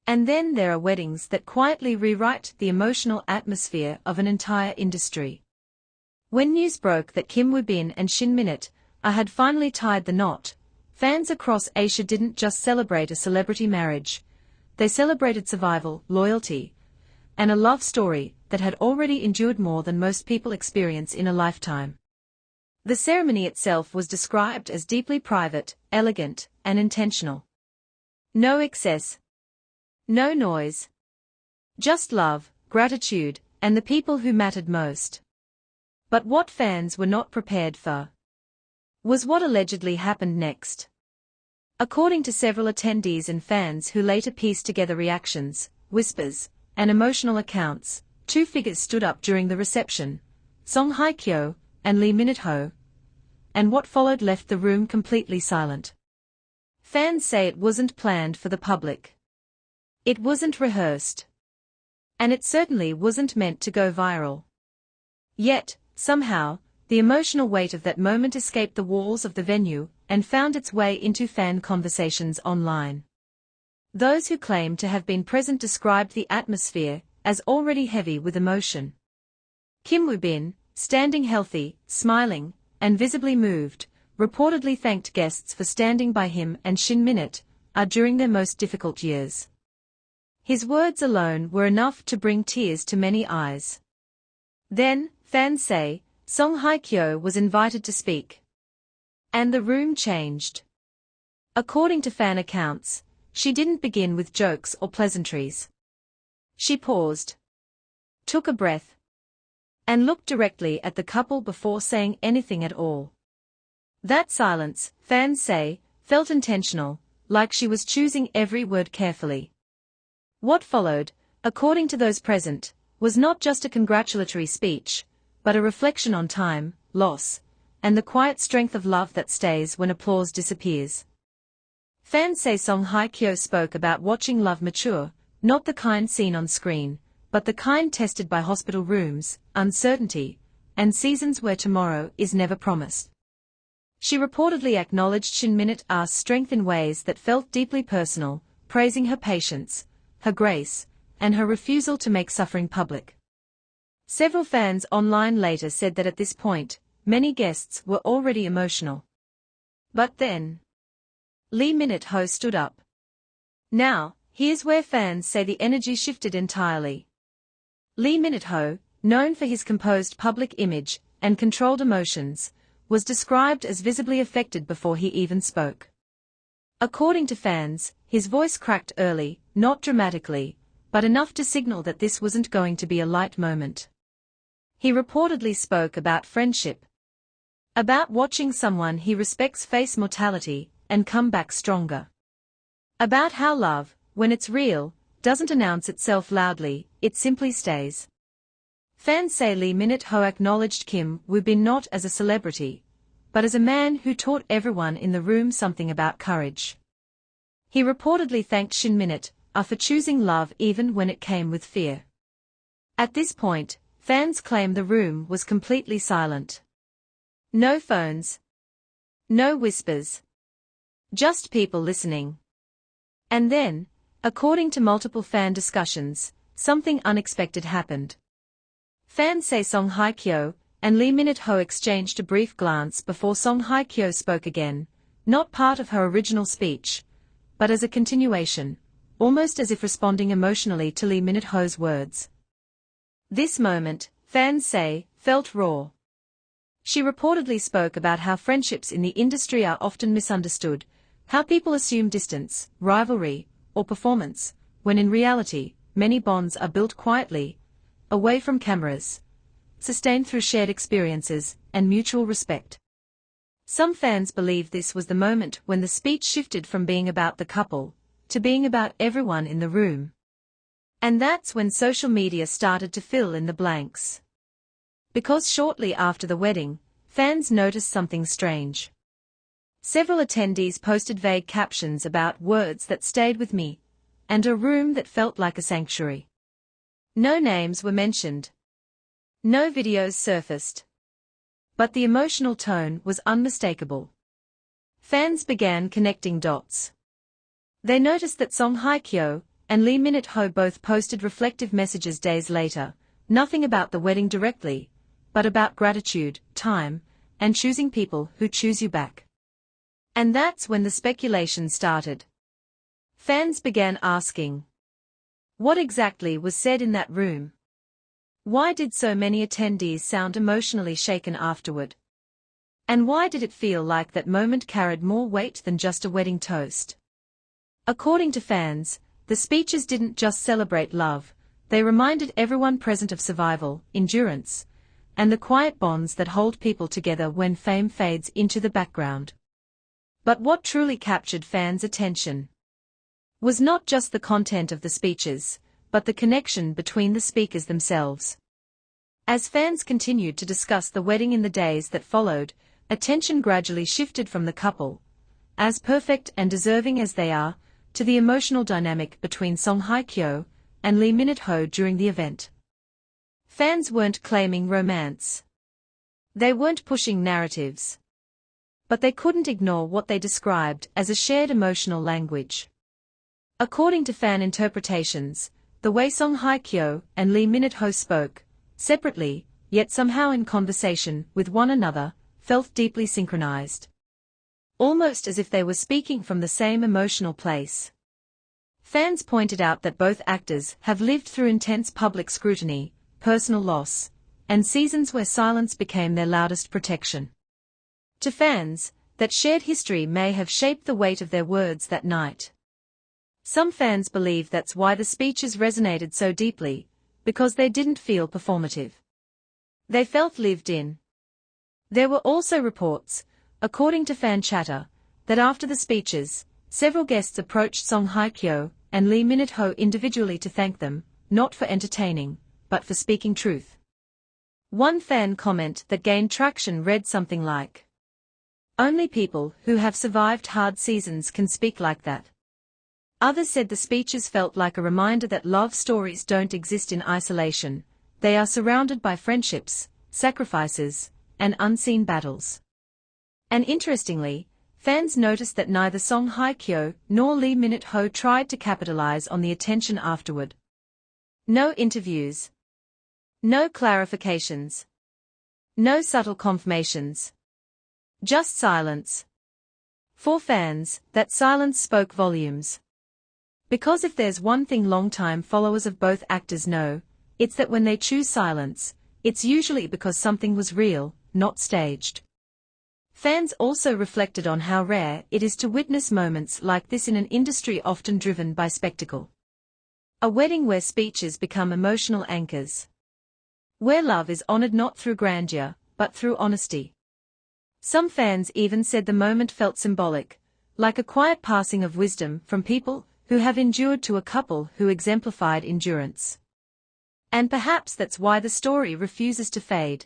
And then there are weddings that quietly rewrite the emotional atmosphere of an entire industry. When news broke that Kim Woo-bin and Shin had finally tied the knot, fans across Asia didn't just celebrate a celebrity marriage. They celebrated survival, loyalty, and a love story that had already endured more than most people experience in a lifetime. The ceremony itself was described as deeply private, elegant, and intentional. No excess. No noise. Just love, gratitude, and the people who mattered most. But what fans were not prepared for was what allegedly happened next. According to several attendees and fans who later pieced together reactions, whispers, and emotional accounts, two figures stood up during the reception, Hye Kyo and Lee Min-ho, and what followed left the room completely silent. Fans say it wasn't planned for the public. It wasn't rehearsed. And it certainly wasn't meant to go viral. Yet, somehow, the emotional weight of that moment escaped the walls of the venue and found its way into fan conversations online. Those who claimed to have been present described the atmosphere as already heavy with emotion. Kim Woo-bin, standing healthy, smiling, and visibly moved, reportedly thanked guests for standing by him and Shin during their most difficult years. His words alone were enough to bring tears to many eyes. Then, fans say, Hye Kyo was invited to speak. And the room changed. According to fan accounts, she didn't begin with jokes or pleasantries. She paused, took a breath, and looked directly at the couple before saying anything at all. That silence, fans say, felt intentional, like she was choosing every word carefully. What followed, according to those present, was not just a congratulatory speech, but a reflection on time, loss, and the quiet strength of love that stays when applause disappears. Fans say Hye Kyo spoke about watching love mature, not the kind seen on screen, but the kind tested by hospital rooms, uncertainty, and seasons where tomorrow is never promised. She reportedly acknowledged Shin strength in ways that felt deeply personal, praising her patience, her grace, and her refusal to make suffering public. Several fans online later said that at this point, many guests were already emotional. But then, Lee Min-ho stood up. Now, here's where fans say the energy shifted entirely. Lee Min-ho, known for his composed public image and controlled emotions, was described as visibly affected before he even spoke. According to fans, his voice cracked early, not dramatically, but enough to signal that this wasn't going to be a light moment. He reportedly spoke about friendship, about watching someone he respects face mortality and come back stronger, about how love, when it's real, doesn't announce itself loudly, it simply stays. Fans say Lee Min-ho acknowledged Kim Woo-bin not as a celebrity, but as a man who taught everyone in the room something about courage. He reportedly thanked Shin for choosing love even when it came with fear. At this point, fans claim the room was completely silent. No phones. No whispers. Just people listening. And then, according to multiple fan discussions, something unexpected happened. Fans say Hye Kyo and Lee Min-ho exchanged a brief glance before Hye Kyo spoke again, not part of her original speech, but as a continuation, almost as if responding emotionally to Lee Min-ho's words. This moment, fans say, felt raw. She reportedly spoke about how friendships in the industry are often misunderstood, how people assume distance, rivalry, or performance, when in reality, many bonds are built quietly, away from cameras, sustained through shared experiences and mutual respect. Some fans believe this was the moment when the speech shifted from being about the couple to being about everyone in the room. And that's when social media started to fill in the blanks. Because shortly after the wedding, fans noticed something strange. Several attendees posted vague captions about words that stayed with me, and a room that felt like a sanctuary. No names were mentioned. No videos surfaced. But the emotional tone was unmistakable. Fans began connecting dots. They noticed that Hye Kyo and Lee Minute-ho both posted reflective messages days later, nothing about the wedding directly, but about gratitude, time, and choosing people who choose you back. And that's when the speculation started. Fans began asking, what exactly was said in that room? Why did so many attendees sound emotionally shaken afterward? And why did it feel like that moment carried more weight than just a wedding toast? According to fans, the speeches didn't just celebrate love, they reminded everyone present of survival, endurance, and the quiet bonds that hold people together when fame fades into the background. But what truly captured fans' attention was not just the content of the speeches, but the connection between the speakers themselves. As fans continued to discuss the wedding in the days that followed, attention gradually shifted from the couple, as perfect and deserving as they are, to the emotional dynamic between Hye Kyo and Lee Minute-ho during the event. Fans weren't claiming romance. They weren't pushing narratives. But they couldn't ignore what they described as a shared emotional language. According to fan interpretations, the way Hye Kyo and Lee Minute-ho spoke, separately, yet somehow in conversation with one another, felt deeply synchronized. Almost as if they were speaking from the same emotional place. Fans pointed out that both actors have lived through intense public scrutiny, personal loss, and seasons where silence became their loudest protection. To fans, that shared history may have shaped the weight of their words that night. Some fans believe that's why the speeches resonated so deeply, because they didn't feel performative. They felt lived in. There were also reports, according to fan chatter, that after the speeches, several guests approached Hye Kyo and Lee Minute-ho individually to thank them, not for entertaining, but for speaking truth. One fan comment that gained traction read something like, "Only people who have survived hard seasons can speak like that." Others said the speeches felt like a reminder that love stories don't exist in isolation, they are surrounded by friendships, sacrifices, and unseen battles. And interestingly, fans noticed that neither Hye Kyo nor Lee Minute-ho tried to capitalize on the attention afterward. No interviews. No clarifications. No subtle confirmations. Just silence. For fans, that silence spoke volumes. Because if there's one thing long-time followers of both actors know, it's that when they choose silence, it's usually because something was real, not staged. Fans also reflected on how rare it is to witness moments like this in an industry often driven by spectacle. A wedding where speeches become emotional anchors. Where love is honored not through grandeur, but through honesty. Some fans even said the moment felt symbolic, like a quiet passing of wisdom from people who have endured to a couple who exemplified endurance. And perhaps that's why the story refuses to fade.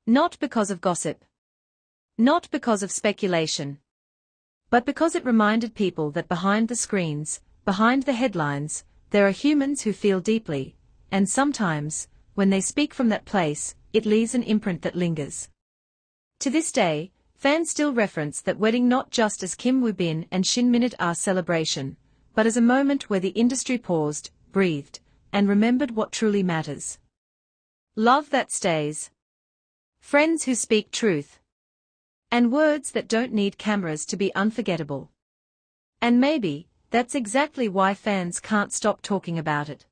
Not because of gossip. Not because of speculation. But because it reminded people that behind the screens, behind the headlines, there are humans who feel deeply, and sometimes, when they speak from that place, it leaves an imprint that lingers. To this day, fans still reference that wedding not just as Kim Woo-bin and Shin Minute-ah's celebration, but as a moment where the industry paused, breathed, and remembered what truly matters. Love that stays. Friends who speak truth. And words that don't need cameras to be unforgettable. And maybe, that's exactly why fans can't stop talking about it.